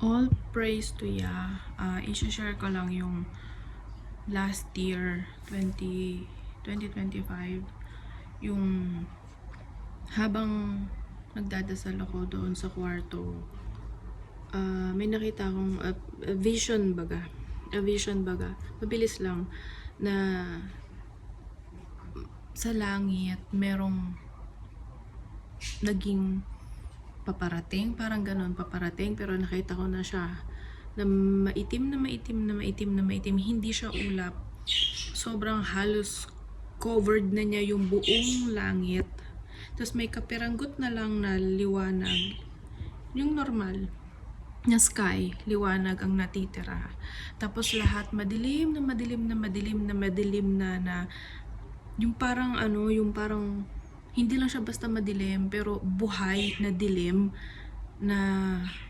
All praise to Yah. I-share ko lang yung last year, 2025, yung habang nagdadasal ako doon sa kwarto, may nakita akong vision baga. Mabilis lang na sa langit merong naging paparating, parang ganun, paparating, pero nakita ko na siya na maitim, hindi siya ulap, sobrang halos covered na niya yung buong langit, tapos may kapiranggot na lang na liwanag, yung normal na sky, liwanag ang natitira, tapos lahat madilim na yung parang yung parang hindi lang siya basta madilim, pero buhay na dilim na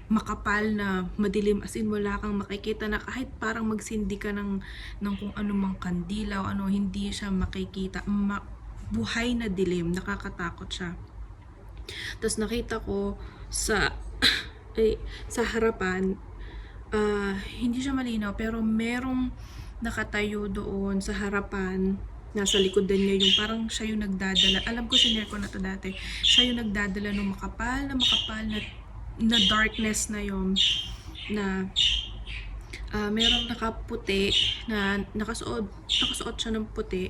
makapal na madilim, as in wala kang makikita, na kahit parang magsindi ka ng kung ano mang kandila o ano, hindi siya makikita, buhay na dilim, nakakatakot siya. Tapos nakita ko sa sa harapan, hindi siya malinaw, pero merong nakatayo doon sa harapan. Nasa likodan niya yung parang siya yung nagdadala. Alam ko, sinare ko na to dati. Siya yung nagdadala ng makapal na darkness na yun. Na merong nakaputi na nakasuot siya ng puti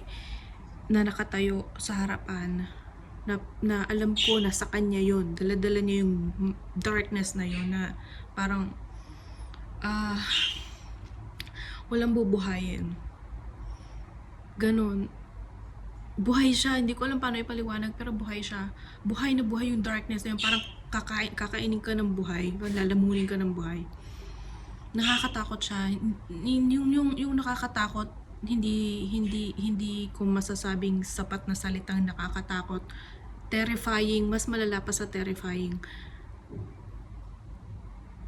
na nakatayo sa harapan. Na alam ko na sa kanya yun. Dala-dala niya yung darkness na yun na parang walang bubuhayin. Ganon. Buhay siya, hindi ko alam paano ipaliwanag, pero buhay siya. Buhay na buhay yung darkness na yun, parang kakainin ka ng buhay, lalamunin ka ng buhay. Nakakatakot siya. Yung nakakatakot, hindi ko masasabing sapat na salitang nakakatakot. Terrifying, mas malala pa sa terrifying.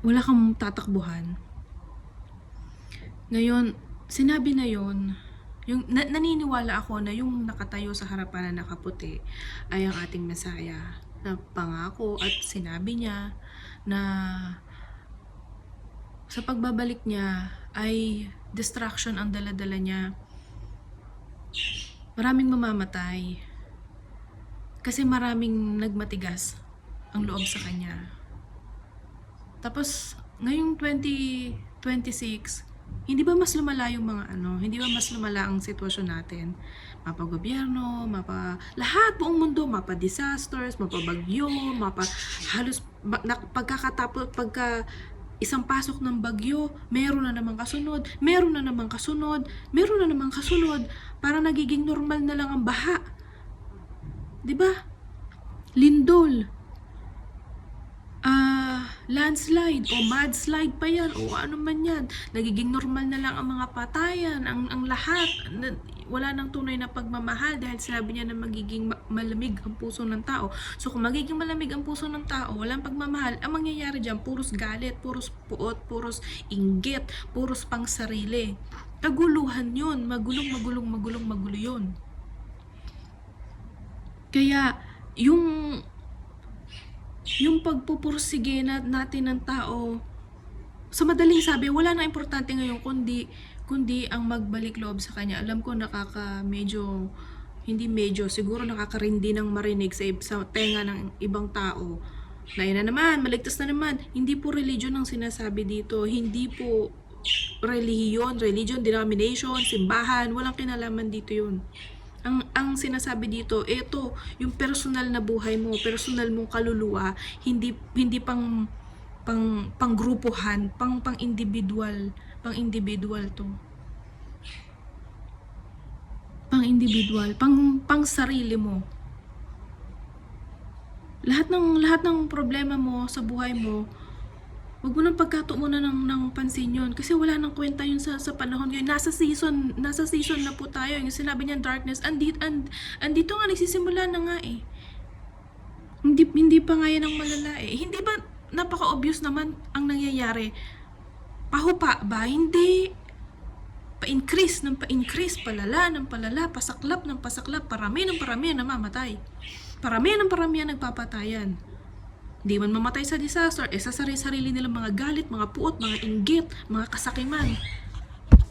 Wala kang tatakbuhan. Ngayon, sinabi na yon, yung naniniwala ako na yung nakatayo sa harapan na nakaputi ay ang ating Mesaya, na pangako at sinabi niya na sa pagbabalik niya ay destruction ang dala-dala niya. Maraming mamamatay kasi maraming nagmatigas ang loob sa kanya. Tapos ngayong 2026, hindi ba mas lumala yung mga hindi ba mas lumala ang sitwasyon natin? Mapagobyerno, lahat, buong mundo, mapa-disasters, mapabagyo, halos pagka isang pasok ng bagyo, meron na namang kasunod, parang nagiging normal na lang ang baha. 'Di ba? Lindol, landslide o mudslide pa yan o ano man yan, nagiging normal na lang ang mga patayan, ang lahat, wala nang tunay na pagmamahal dahil sinabi niya na magiging malamig ang puso ng tao. So kung magiging malamig ang puso ng tao, walang pagmamahal, ang mangyayari dyan, puros galit, puros puot, puros inggit, puros pang sarili. Kaguluhan yun, magulo yun. Kaya yung pagpupursige natin ng tao, sa madaling sabi, wala na importante ngayon kundi ang magbalik loob sa kanya. Alam ko siguro nakakarindi ng marinig sa tenga ng ibang tao na yun na naman, maligtas na naman. Hindi po religion ang sinasabi dito, hindi po religion, denomination, simbahan, walang kinalaman dito yun. Ang sinasabi dito, ito yung personal na buhay mo, personal mong kaluluwa, hindi pang grupuhan, pang individual to. Pang sarili mo. Lahat ng problema mo sa buhay mo, wag mo nang pagkatuunan ng pansin yun, kasi wala nang kwenta yun sa panahon ngayon. Nasa season na po tayo. Yung sinabi niya darkness, andito nga, nagsisimula na nga eh. Hindi pa nga yan ang malala eh. Hindi ba napaka-obvious naman ang nangyayari? Pahupa ba? Hindi. Pa-increase, palala, pasaklap ng pasaklap, parami ng namamatay. Parami ng nagpapatayan. Di man mamatay sa disaster, sa sarili-sarili nilang mga galit, mga puot, mga inggit, mga kasakiman.